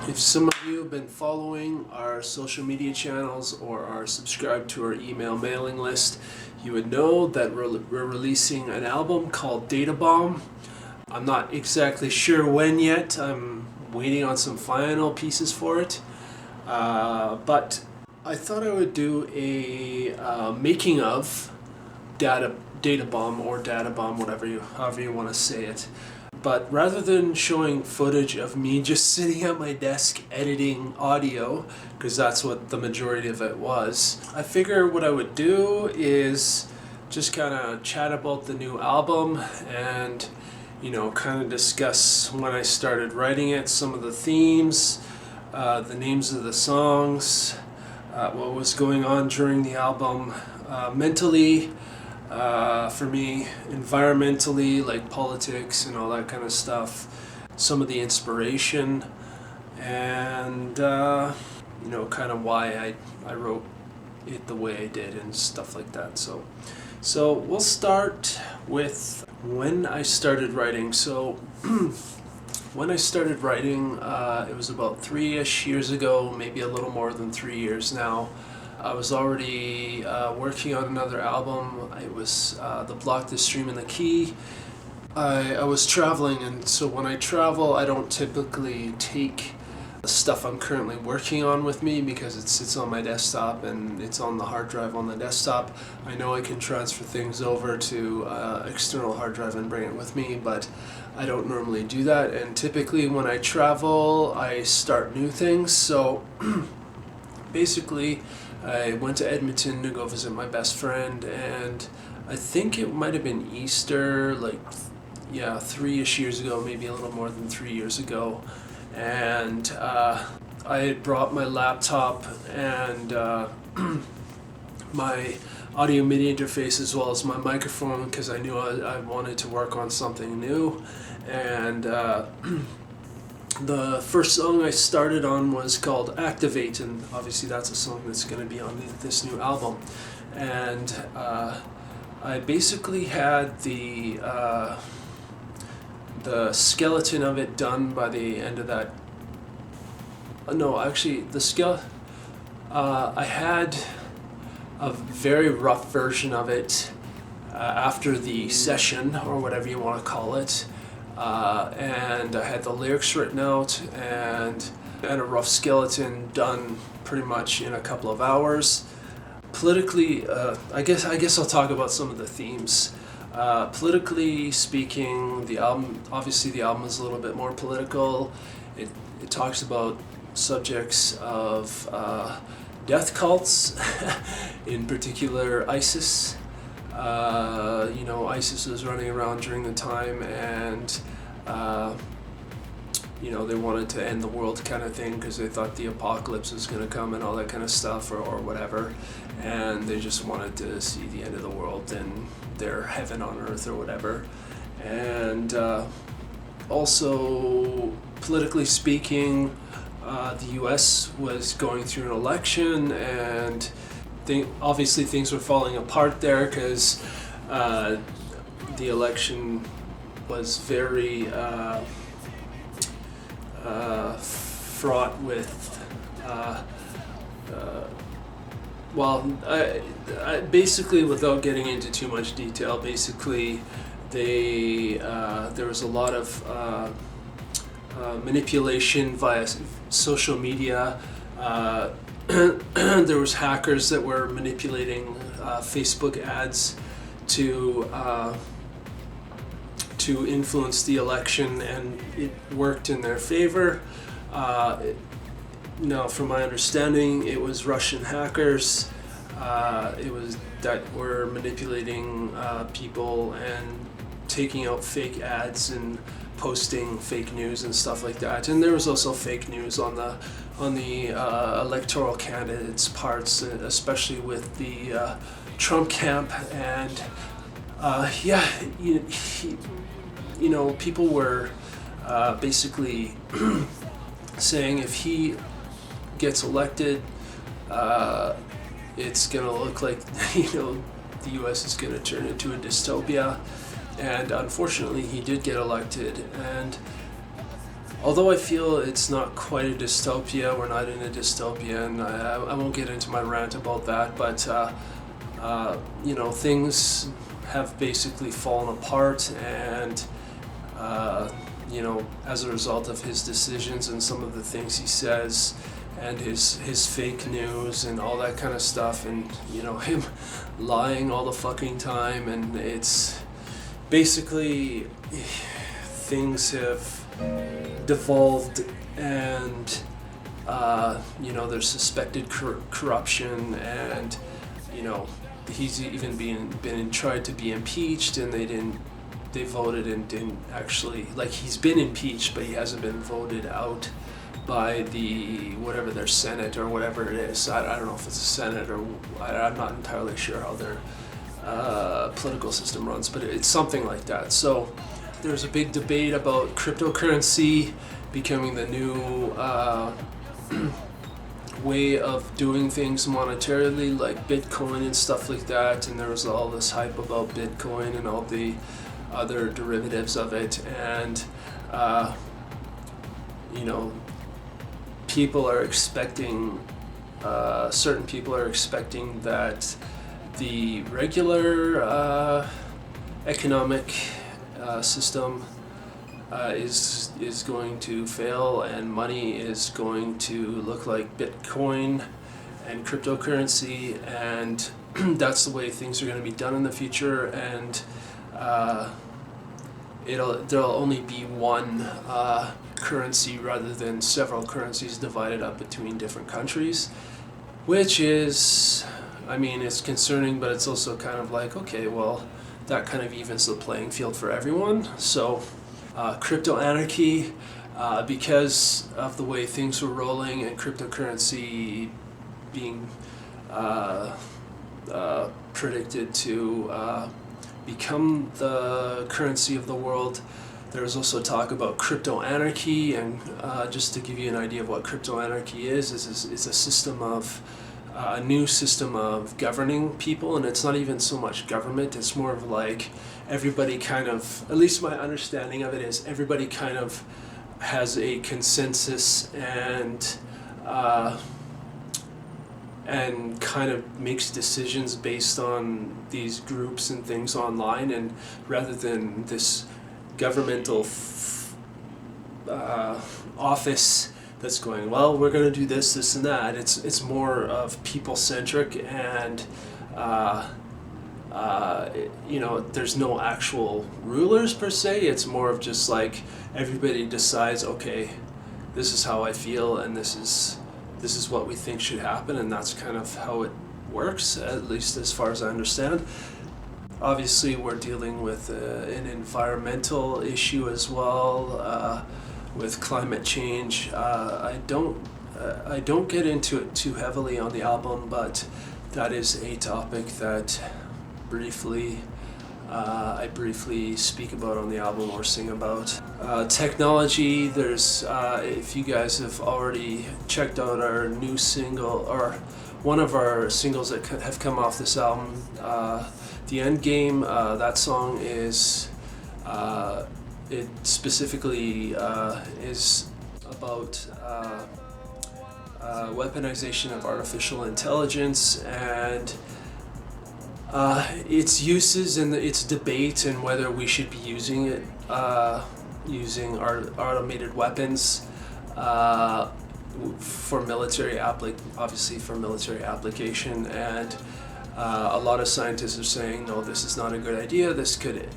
If some of you have been following our social media channels or are subscribed to our email mailing list, you would know that we're releasing an album called Databomb. I'm not exactly sure when yet. I'm waiting on some final pieces for it. But I thought I would do a making of Databomb or Databomb, however you want to say it. But rather than showing footage of me just sitting at my desk editing audio, because that's what the majority of it was, I figure what I would do is just kind of chat about the new album and, kind of discuss when I started writing it, some of the themes, the names of the songs, what was going on during the album, mentally, for me, environmentally, like politics and all that kind of stuff, some of the inspiration, and kind of why I wrote it the way I did and stuff like that. So we'll start with when I started writing. So when I started writing, it was about 3-ish years ago, maybe a little more than 3 years now. I was already working on another album. It was The Block, The Stream, and The Key. I was traveling, and so when I travel, I don't typically take the stuff I'm currently working on with me because it sits on my desktop and it's on the hard drive on the desktop. I know I can transfer things over to external hard drive and bring it with me, but I don't normally do that. And typically when I travel, I start new things. So basically, I went to Edmonton to go visit my best friend, and I think it might have been Easter, 3-ish years ago, maybe a little more than 3 years ago. And I had brought my laptop and my audio MIDI interface as well as my microphone because I knew I wanted to work on something new. And the first song I started on was called Activate, and obviously that's a song that's going to be on this new album. And I basically had the skeleton of it done by the end of that. No, actually, I had a very rough version of it after the session, or whatever you want to call it. And I had the lyrics written out and a rough skeleton done pretty much in a couple of hours. Politically, I guess I'll talk about some of the themes. Politically speaking, the album is a little bit more political. It talks about subjects of death cults, in particular ISIS. ISIS was running around during the time, and they wanted to end the world kind of thing because they thought the apocalypse was going to come and all that kind of stuff or whatever, and they just wanted to see the end of the world and their heaven on earth or whatever. And also, politically speaking, the U.S. was going through an election, and obviously things were falling apart there because the election was very fraught with basically, without getting into too much detail, basically there was a lot of manipulation via social media. There was hackers that were manipulating Facebook ads to influence the election, and it worked in their favor. Now, from my understanding, it was Russian hackers. It was that were manipulating people and taking out fake ads and posting fake news and stuff like that. And there was also fake news on the electoral candidates' parts, especially with the Trump camp. And people were basically saying if he gets elected, it's gonna look like the U.S. is gonna turn into a dystopia. And unfortunately, he did get elected, and although I feel it's not quite a dystopia, we're not in a dystopia, and I won't get into my rant about that, but things have basically fallen apart, and as a result of his decisions and some of the things he says, and his fake news and all that kind of stuff, and him lying all the fucking time, and it's basically things have devolved, and there's suspected corruption, and he's even been tried to be impeached, and they voted and didn't actually, like, he's been impeached, but he hasn't been voted out by their Senate or whatever it is. I don't know if it's a Senate, or I'm not entirely sure how their political system runs, but it's something like that. So there's a big debate about cryptocurrency becoming the new way of doing things monetarily, like Bitcoin and stuff like that, and there was all this hype about Bitcoin and all the other derivatives of it, and people are expecting, certain people are expecting that the regular economic system is going to fail, and money is going to look like Bitcoin and cryptocurrency, and that's the way things are going to be done in the future, and there'll only be one currency rather than several currencies divided up between different countries, which is, it's concerning, but it's also kind of like, okay, well, that kind of evens the playing field for everyone. So crypto anarchy, because of the way things were rolling and cryptocurrency being predicted to become the currency of the world, there's also talk about crypto anarchy, and just to give you an idea of what crypto anarchy is a system of a new system of governing people, and it's not even so much government, it's more of like everybody kind of, at least my understanding of it is, everybody kind of has a consensus and kind of makes decisions based on these groups and things online, and rather than this governmental office that's going, well, we're going to do this and that. It's more of people-centric, and there's no actual rulers per se. It's more of just like everybody decides, okay, this is how I feel, and this is what we think should happen, and that's kind of how it works, at least as far as I understand. Obviously, we're dealing with an environmental issue as well, with climate change. I don't get into it too heavily on the album, but that is a topic that I briefly speak about on the album or sing about. Technology, there's, if you guys have already checked out our new single, or one of our singles that have come off this album, the Endgame, that song is, it specifically is about weaponization of artificial intelligence, and its uses and its debate, and whether we should be using it, using our automated weapons for military obviously for military application, and a lot of scientists are saying, no, this is not a good idea. This could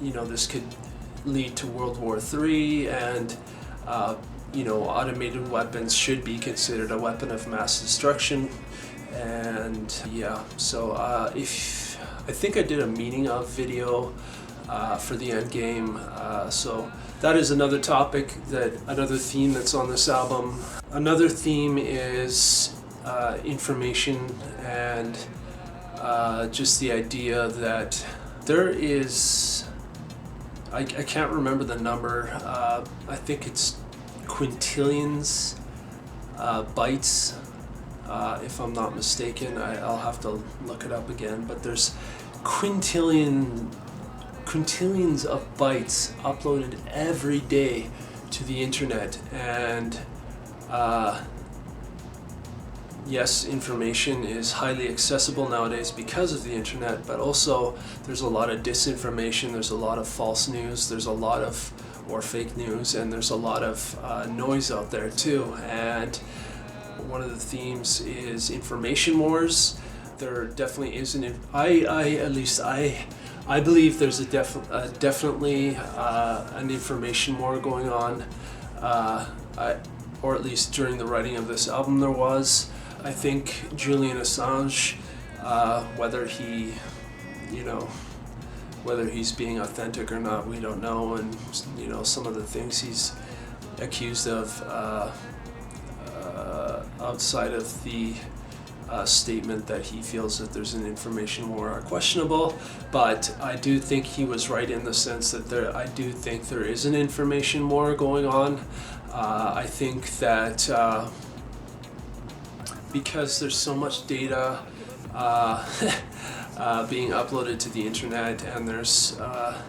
lead to World War III, and automated weapons should be considered a weapon of mass destruction. And yeah, so I think I did a meaning of video for the Endgame. So that is another topic, another theme that's on this album. Another theme is information, and just the idea that there is, I can't remember the number, I think it's quintillions bytes, if I'm not mistaken. I'll have to look it up again, but there's quintillions of bytes uploaded every day to the internet, and yes, information is highly accessible nowadays because of the internet, but also there's a lot of disinformation, there's a lot of false news, there's a lot of, or fake news, and there's a lot of noise out there too. And one of the themes is information wars. There definitely is I believe there's definitely an information war going on, or at least during the writing of this album there was. I think Julian Assange, whether he's being authentic or not, we don't know, and some of the things he's accused of outside of the statement that he feels that there's an information war are questionable, but I do think he was right in the sense that I do think there is an information war going on. I think that because there's so much data being uploaded to the internet, and there's a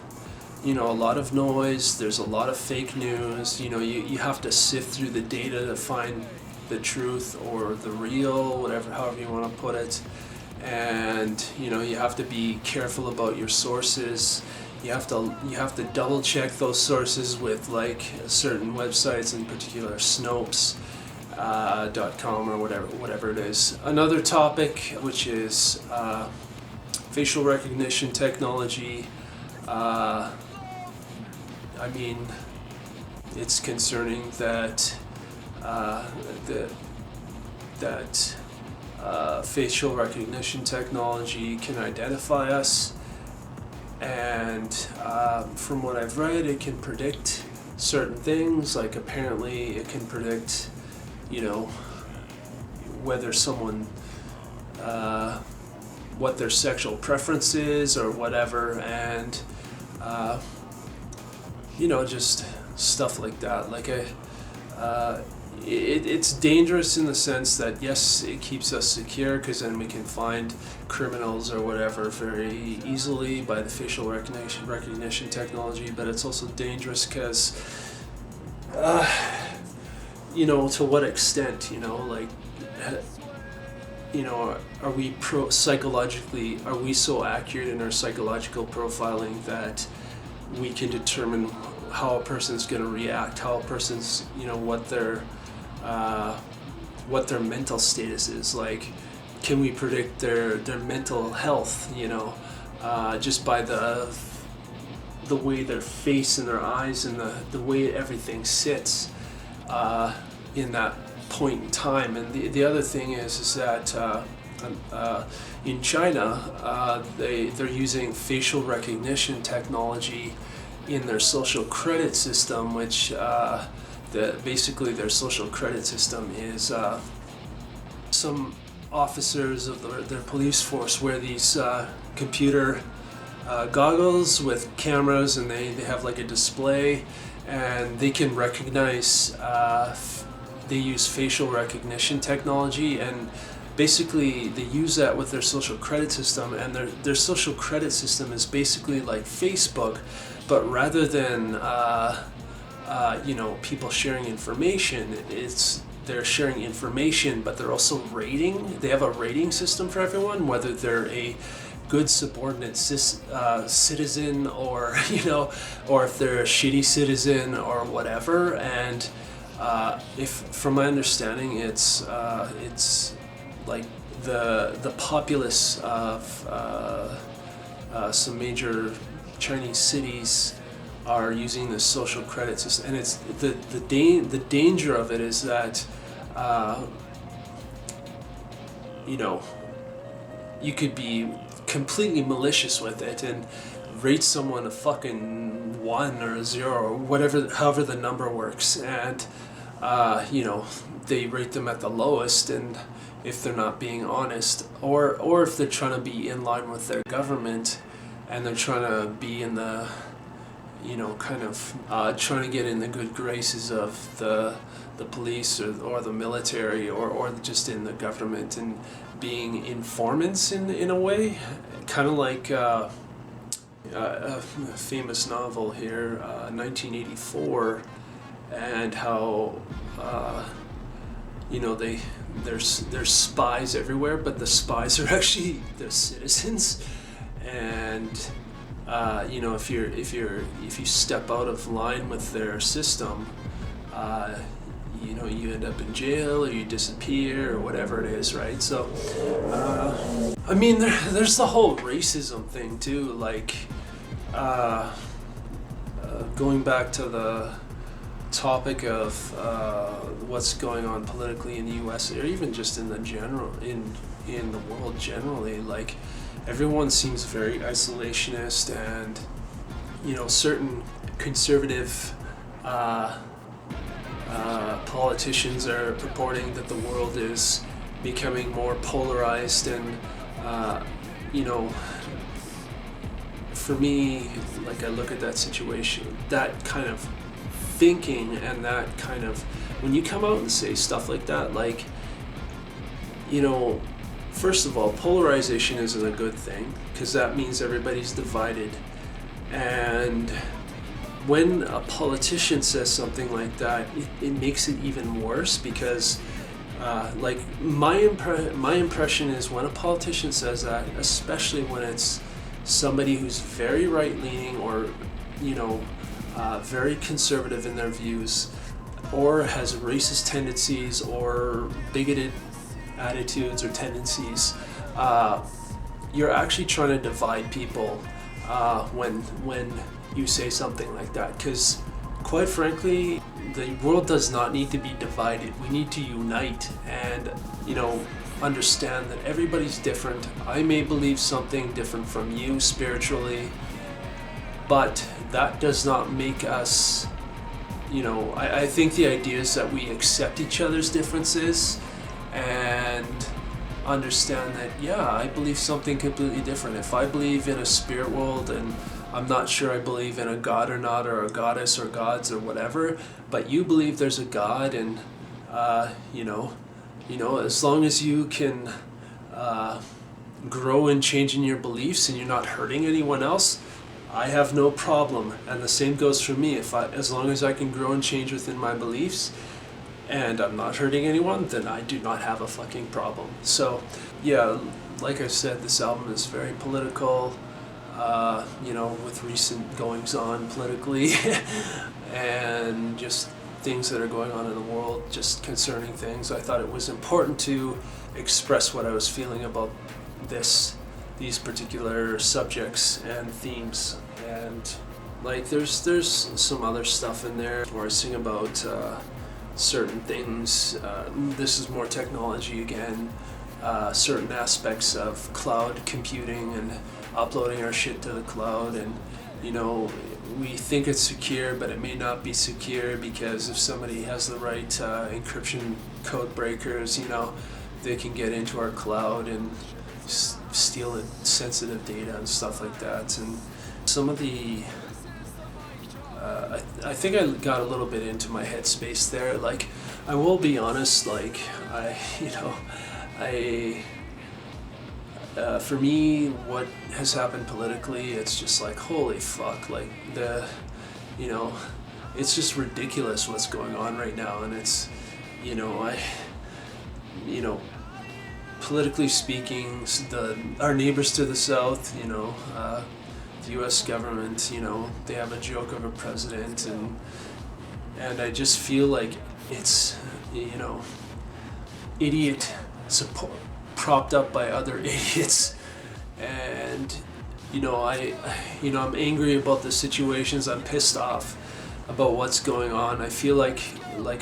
lot of noise, there's a lot of fake news, you have to sift through the data to find the truth or the real, however you want to put it. And you have to be careful about your sources. You have to double check those sources with like certain websites, in particular Snopes.com or whatever it is. Another topic, which is facial recognition technology. It's concerning that facial recognition technology can identify us, and from what I've read, it can predict certain things. Like apparently, it can predict, whether someone, what their sexual preference is or whatever, and just stuff like that. Like it's dangerous in the sense that yes, it keeps us secure because then we can find criminals or whatever very easily by the facial recognition technology, but it's also dangerous because to what extent, are we psychologically, are we so accurate in our psychological profiling that we can determine how a person's going to react, how a person's, what their mental status is. Like, can we predict their mental health, just by the way their face and their eyes and the way everything sits in that point in time. And the other thing is that in China, they're using facial recognition technology in their social credit system, which basically their social credit system is some officers of their police force wear these computer goggles with cameras, and they have like a display, and they can recognize, they use facial recognition technology, and basically they use that with their social credit system, and their social credit system is basically like Facebook, but rather than people sharing information, they're sharing information, but they're also rating. They have a rating system for everyone, whether they're a good subordinate citizen or or if they're a shitty citizen or whatever. And if from my understanding, it's like the populace of some major Chinese cities are using this social credit system, and it's the danger of it is that you could be completely malicious with it and rate someone a fucking 1 or a 0 or whatever, however the number works, and they rate them at the lowest, and if they're not being honest, or if they're trying to be in line with their government, and they're trying to be in the trying to get in the good graces of the police or the military or just in the government, and being informants in a way, kind of like a famous novel here, 1984, and how there's spies everywhere, but the spies are actually the citizens, and if you step out of line with their system, you end up in jail or you disappear or whatever it is, right? So, there's the whole racism thing too, like, going back to the topic of what's going on politically in the U.S. or even just in the world generally, like, everyone seems very isolationist, and certain conservative politicians are purporting that the world is becoming more polarized, and for me, like, I look at that situation, that kind of thinking, and that kind of, when you come out and say stuff like that, like, first of all, polarization isn't a good thing, because that means everybody's divided. And when a politician says something like that, it makes it even worse, because my impression is when a politician says that, especially when it's somebody who's very right-leaning or very conservative in their views, or has racist tendencies or bigoted attitudes or tendencies, you're actually trying to divide people when you say something like that, because quite frankly, the world does not need to be divided. We need to unite and understand that everybody's different. I may believe something different from you spiritually, but that does not make us, I think the idea is that we accept each other's differences and understand that, yeah, I believe something completely different. If I believe in a spirit world, and I'm not sure I believe in a god or not, or a goddess or gods or whatever, but you believe there's a god, and as long as you can grow and change in your beliefs and you're not hurting anyone else, I have no problem. And the same goes for me. As long as I can grow and change within my beliefs and I'm not hurting anyone, then I do not have a fucking problem. So, yeah, like I said, this album is very political, with recent goings on politically and just things that are going on in the world, just concerning things. I thought it was important to express what I was feeling about these particular subjects and themes. And like, there's some other stuff in there where I sing about certain things. This is more technology again, certain aspects of cloud computing and uploading our shit to the cloud, and we think it's secure, but it may not be secure, because if somebody has the right encryption code breakers, they can get into our cloud and steal sensitive data and stuff like that. And some of the I think I got a little bit into my headspace there. Like, I will be honest, like, for me, what has happened politically, it's just like, holy fuck, like, it's just ridiculous what's going on right now. And it's, politically speaking, our neighbors to the south, the U.S. government, they have a joke of a president, and I just feel like it's, idiot support propped up by other idiots, and I'm angry about the situations. I'm pissed off about what's going on. I feel like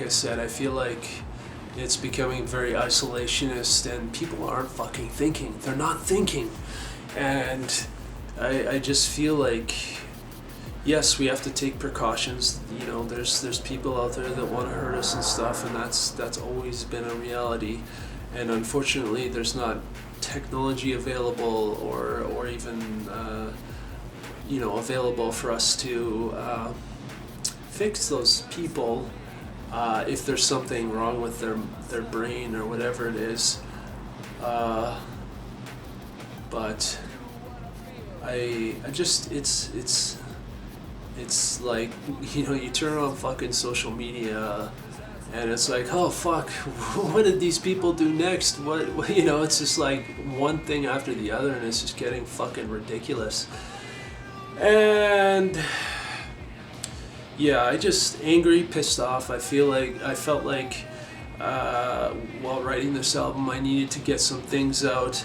I said, I feel like it's becoming very isolationist, and people aren't fucking thinking. They're not thinking. And I just feel like, yes, we have to take precautions. There's people out there that want to hurt us and stuff, and that's always been a reality. And unfortunately, there's not technology available or even available for us to fix those people if there's something wrong with their brain or whatever it is. But I just it's it's like, you turn on fucking social media and it's like, oh fuck, what did these people do next? What it's just like one thing after the other, and it's just getting fucking ridiculous. And yeah, I just angry, pissed off. I felt like while writing this album, I needed to get some things out.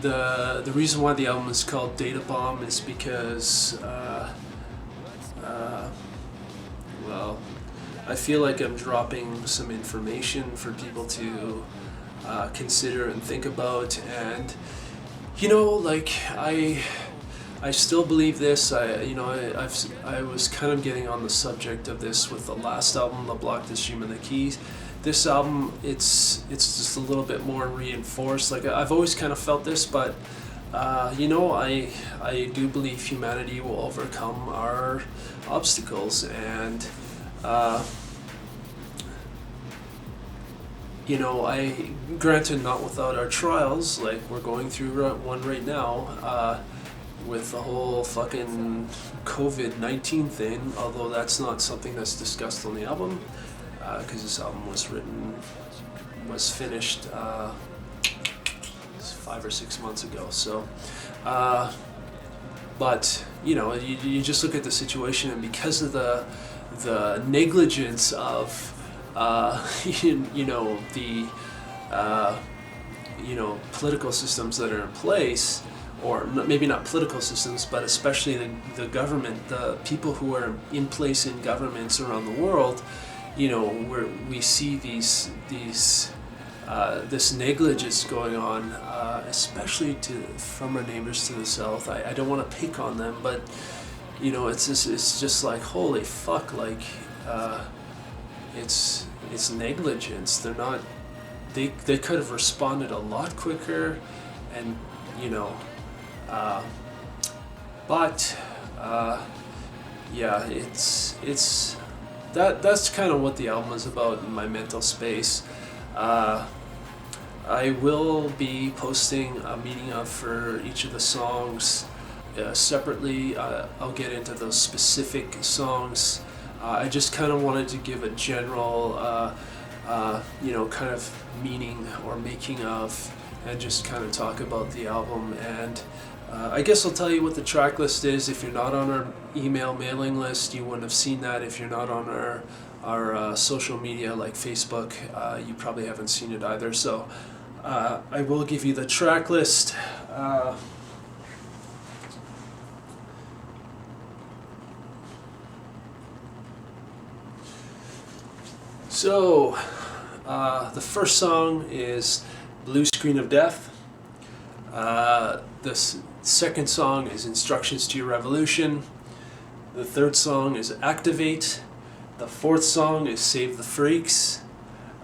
The reason why the album is called Databomb is because well, I feel like I'm dropping some information for people to consider and think about, and like I still believe this. I was kind of getting on the subject of this with the last album, The Block, the Stream, and the Keys. This album, it's just a little bit more reinforced. Like, I've always kind of felt this, but I do believe humanity will overcome our obstacles, and I granted not without our trials. Like, we're going through one right now. With the whole fucking COVID-19 thing, although that's not something that's discussed on the album, because this album was finished 5 or 6 months ago. So, but you just look at the situation, and because of the negligence of the political systems that are in place, or maybe not political systems, but especially the government, the people who are in place in governments around the world, where we see this negligence going on, especially from our neighbors to the south. I don't want to pick on them, but it's just like, holy fuck, like it's negligence. They're not. They could have responded a lot quicker, and yeah, it's that's kind of what the album is about in my mental space. I will be posting a meaning of for each of the songs separately. I'll get into those specific songs. I just kind of wanted to give a general kind of meaning or making of, and just kind of talk about the album. And I guess I'll tell you what the track list is. If you're not on our email mailing list, you wouldn't have seen that. If you're not on our social media like Facebook, you probably haven't seen it either. So I will give you the track list. So the first song is Blue Screen of Death. The second song is Instructions to Your Revolution. The third song is Activate. The fourth song is Save the Freaks.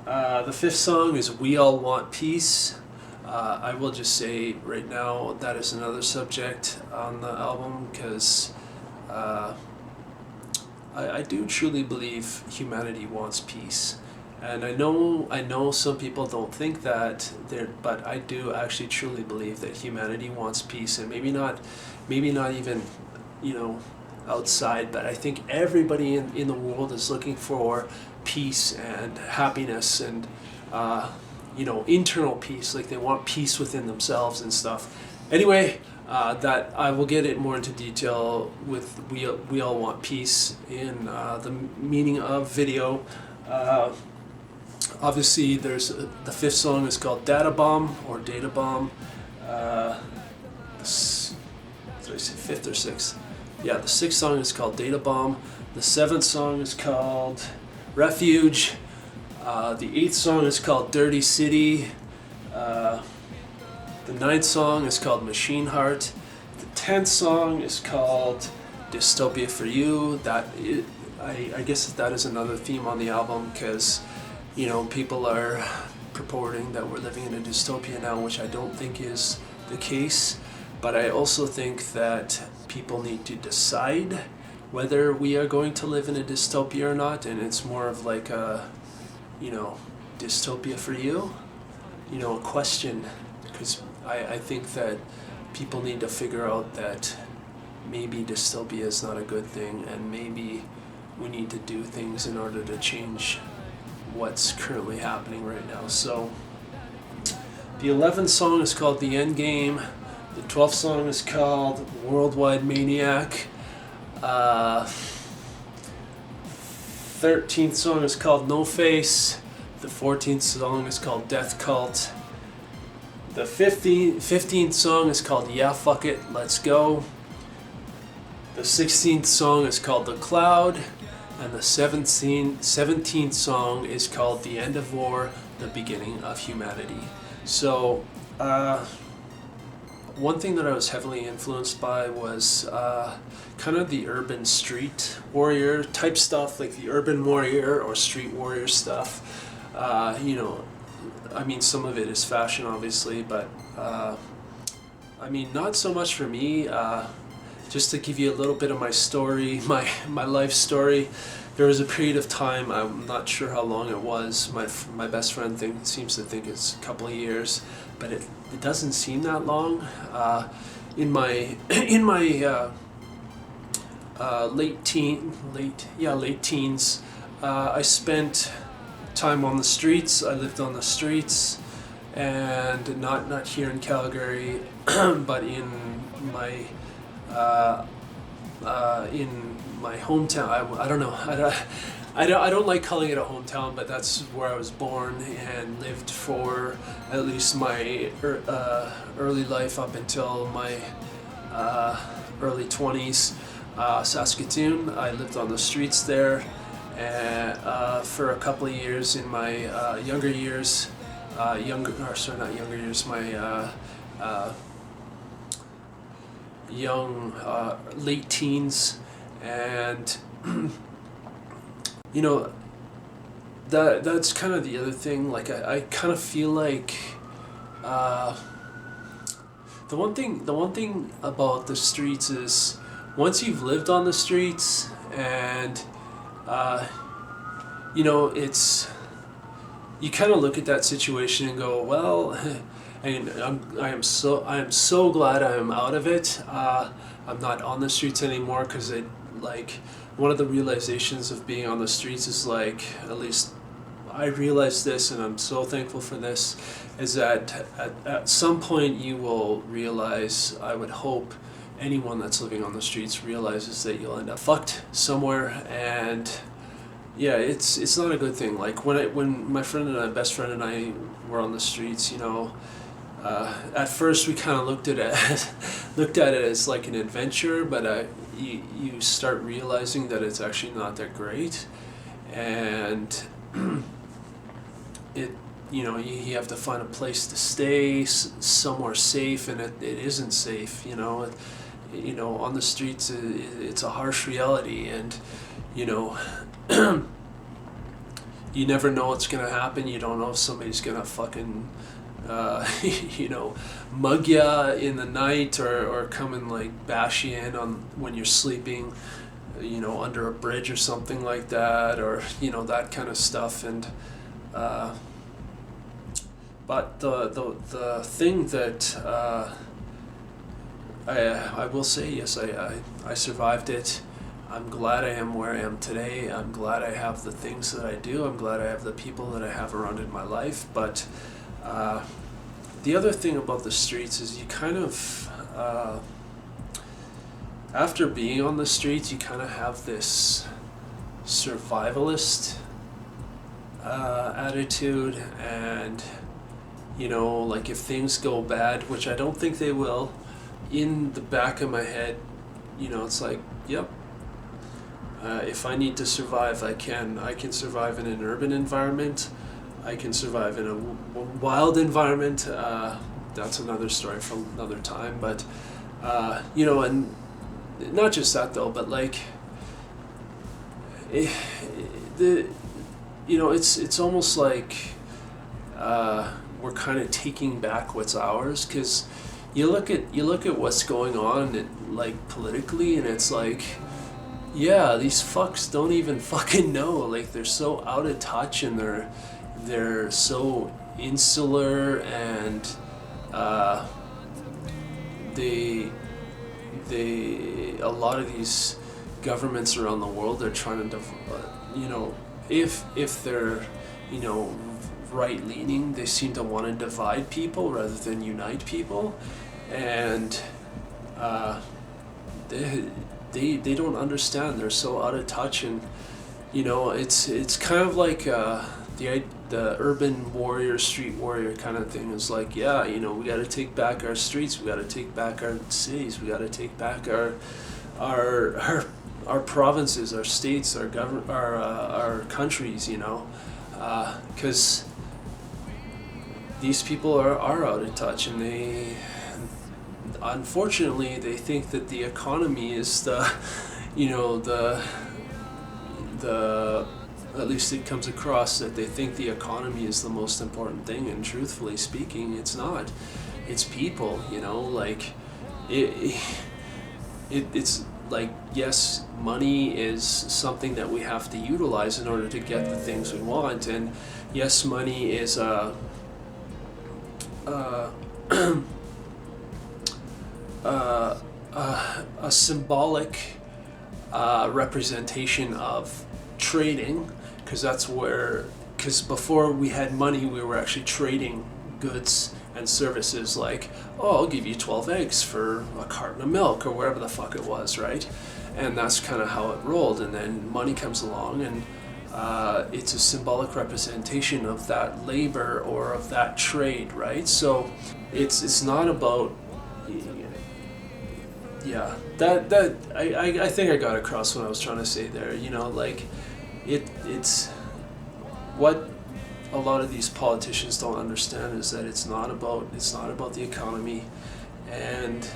The fifth song is We All Want Peace. I will just say right now that is another subject on the album, because I do truly believe humanity wants peace. And I know some people don't think that, but I do actually truly believe that humanity wants peace, and maybe not even, outside, but I think everybody in the world is looking for peace and happiness and, internal peace. Like, they want peace within themselves and stuff. Anyway, that I will get it more into detail with We All Want Peace in the meaning of video. Obviously, there's the fifth song is called Databomb or Databomb. Did I say fifth or sixth? Yeah, the sixth song is called Databomb. The seventh song is called Refuge. The eighth song is called Dirty City. The ninth song is called Machine Heart. The 10th song is called Dystopia for You. I guess that is another theme on the album, because people are purporting that we're living in a dystopia now, which I don't think is the case. But I also think that people need to decide whether we are going to live in a dystopia or not, and it's more of like a, dystopia for you, a question, because I think that people need to figure out that maybe dystopia is not a good thing, and maybe we need to do things in order to change what's currently happening right now. So the 11th song is called The Endgame. The 12th song is called Worldwide Maniac. 13th song is called No Face. The 14th song is called Death Cult. The 15th song is called Yeah Fuck It, Let's Go. The 16th song is called The Cloud. And the 17th song is called The End of War, The Beginning of Humanity. So, one thing that I was heavily influenced by was kind of the urban street warrior type stuff, like the urban warrior or street warrior stuff. You know, I mean, some of it is fashion, obviously, but I mean, not so much for me. Just to give you a little bit of my story, my life story. There was a period of time, I'm not sure how long it was. My best friend seems to think it's a couple of years, but it doesn't seem that long. In my late teens, I spent time on the streets. I lived on the streets, and not here in Calgary, but in my hometown. I don't know. I don't like calling it a hometown, but that's where I was born and lived for at least my early life up until my early 20s. Saskatoon. I lived on the streets there for a couple of years in my younger years. Young late teens, and you know, that's kind of the other thing. Like I kind of feel like the one thing about the streets is once you've lived on the streets, and you know, it's, you kind of look at that situation and go, well. And I am so glad I am out of it. I'm not on the streets anymore, because one of the realizations of being on the streets is, like, at least I realized this, and I'm so thankful for this, is that at some point you will realize, I would hope anyone that's living on the streets realizes that you'll end up fucked somewhere. And yeah, it's not a good thing. Like when my best friend and I were on the streets, you know, at first we kind of looked at it as like an adventure, but you start realizing that it's actually not that great, and you have to find a place to stay, somewhere safe, and it isn't safe. On the streets it's a harsh reality, and you never know what's gonna happen. You don't know if somebody's gonna fucking mug ya in the night, or come and like bash you in on when you're sleeping, under a bridge or something like that, or that kind of stuff. And but the thing that I will say, yes, I survived it. I'm glad I am where I am today. I'm glad I have the things that I do. I'm glad I have the people that I have around in my life. But the other thing about the streets is you kind of, after being on the streets, you kind of have this survivalist attitude, and like if things go bad, which I don't think they will, in the back of my head, it's like, yep, if I need to survive, I can survive in an urban environment. I can survive in a wild environment. That's another story from another time. But and not just that though, but like it's almost like we're kind of taking back what's ours, because you look at what's going on like politically, and it's like, yeah, these fucks don't even fucking know. Like, they're so out of touch, and they're so insular, and a lot of these governments around the world are trying to, if they're, right leaning, they seem to want to divide people rather than unite people, and they don't understand. They're so out of touch, and it's kind of like the urban warrior, street warrior kind of thing. Is like, yeah, we got to take back our streets, we got to take back our cities, we got to take back our provinces, our states, our our countries, because these people are out of touch, and unfortunately they think that the economy is the at least it comes across that they think the economy is the most important thing, and truthfully speaking, it's not. It's people, like it's like, yes, money is something that we have to utilize in order to get the things we want, and yes, money is a symbolic representation of trading, because before we had money, we were actually trading goods and services, like, oh, I'll give you 12 eggs for a carton of milk, or whatever the fuck it was, right? And that's kind of how it rolled, and then money comes along, and it's a symbolic representation of that labor or of that trade, right? So it's not about, yeah, that I think I got across what I was trying to say there. Like it's what a lot of these politicians don't understand is that it's not about the economy, and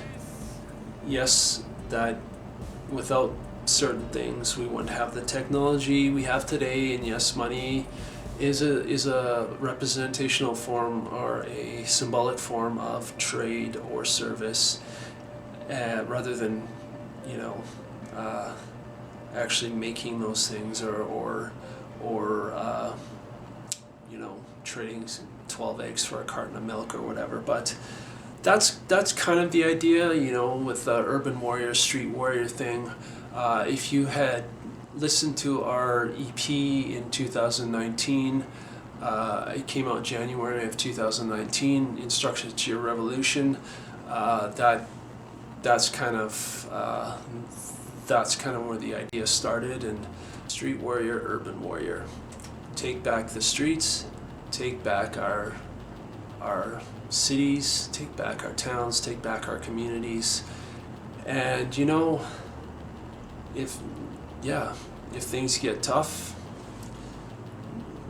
yes, that without certain things we wouldn't have the technology we have today, and yes, money is a representational form or a symbolic form of trade or service, rather than actually making those things or trading 12 eggs for a carton of milk or whatever. But that's kind of the idea, with the urban warrior, street warrior thing. If you had listened to our EP in 2019, it came out January of 2019, Instructions to Your Revolution. That's kind of where the idea started. And street warrior, urban warrior, take back the streets, take back our cities, take back our towns, take back our communities, and if things get tough,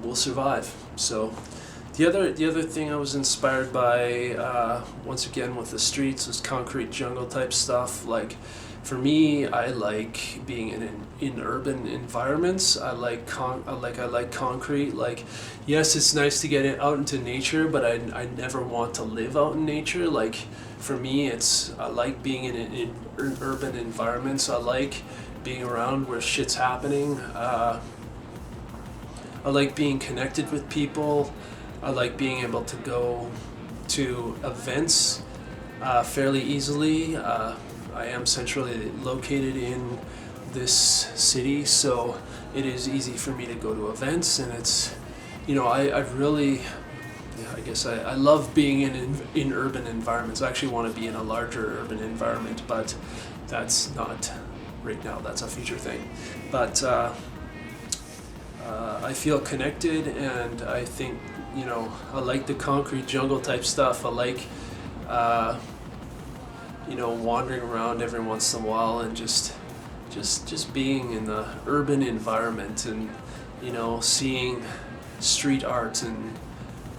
we'll survive. So the other thing I was inspired by, once again with the streets, was concrete jungle type stuff. Like, for me, I like being in urban environments. I like concrete. Like, yes, it's nice to get out into nature, but I never want to live out in nature. Like, for me, I like being in urban environments. I like being around where shit's happening. I like being connected with people. I like being able to go to events fairly easely. I am centrally located in this city, so it is easy for me to go to events, and it's, I really, I guess I love being in urban environments. I actually want to be in a larger urban environment, but that's not right now. That's a future thing. But I feel connected, and I think, I like the concrete jungle type stuff. I like, wandering around every once in a while and just being in the urban environment, and, seeing street art and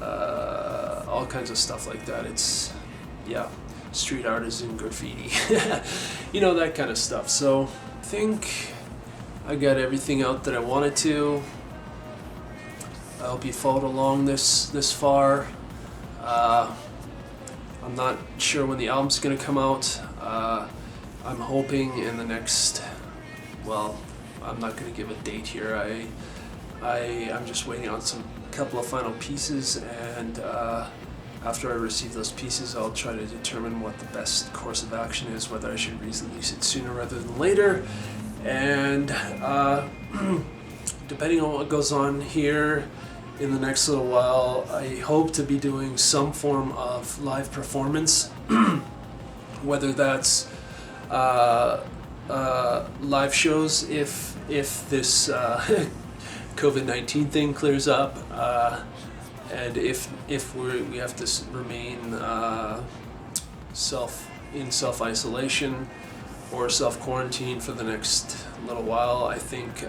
all kinds of stuff like that. It's, street art is in graffiti, that kind of stuff. So I think I got everything out that I wanted to. I hope you followed along this far. I'm not sure when the album's going to come out. I'm hoping in the next, I'm not going to give a date here. I'm just waiting on a couple of final pieces, and after I receive those pieces, I'll try to determine what the best course of action is, whether I should release it sooner rather than later. And depending on what goes on here in the next little while, I hope to be doing some form of live performance, whether that's live shows if this COVID-19 thing clears up, and if we have to remain in self-isolation or self-quarantine for the next little while. I think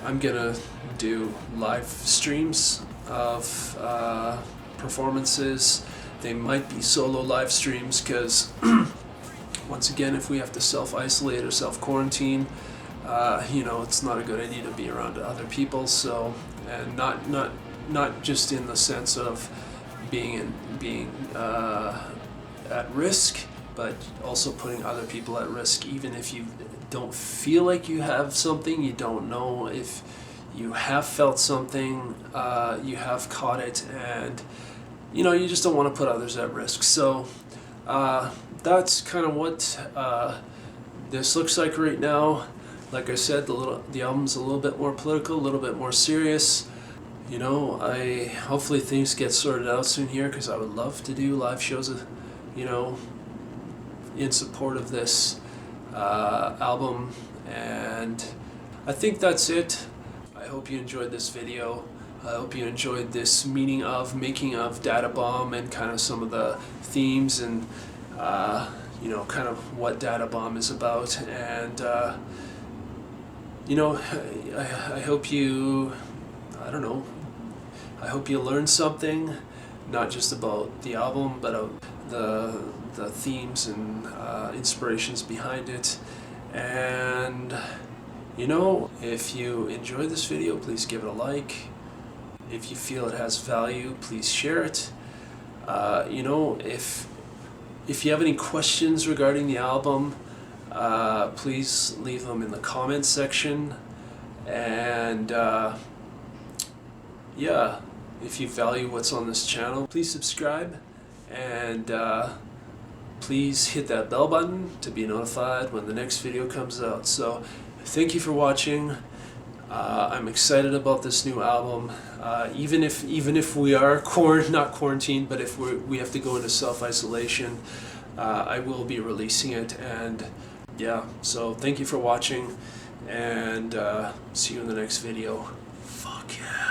I'm gonna do live streams of performances. They might be solo live streams because once again, if we have to self-isolate or self-quarantine, it's not a good idea to be around other people. So, and not just in the sense of being at risk, but also putting other people at risk. Even if you don't feel like you have something, you don't know if you have felt something, you have caught it, and you just don't want to put others at risk. So that's kind of what this looks like right now. Like I said, the album's a little bit more political, a little bit more serious. Hopefully things get sorted out soon here, because I would love to do live shows, in support of this album. And I think that's it. I hope you enjoyed this video. I hope you enjoyed this Making of Databomb, and kind of some of the themes and kind of what Databomb is about. And I hope you, I hope you learned something, not just about the album, but the themes and inspirations behind it. And if you enjoyed this video, please give it a like. If you feel it has value, please share it. If you have any questions regarding the album, please leave them in the comments section. And if you value what's on this channel, please subscribe, and please hit that bell button to be notified when the next video comes out. So thank you for watching. I'm excited about this new album. Even if we are not quarantined, but if we have to go into self-isolation, I will be releasing it. And so thank you for watching, and see you in the next video. Fuck yeah.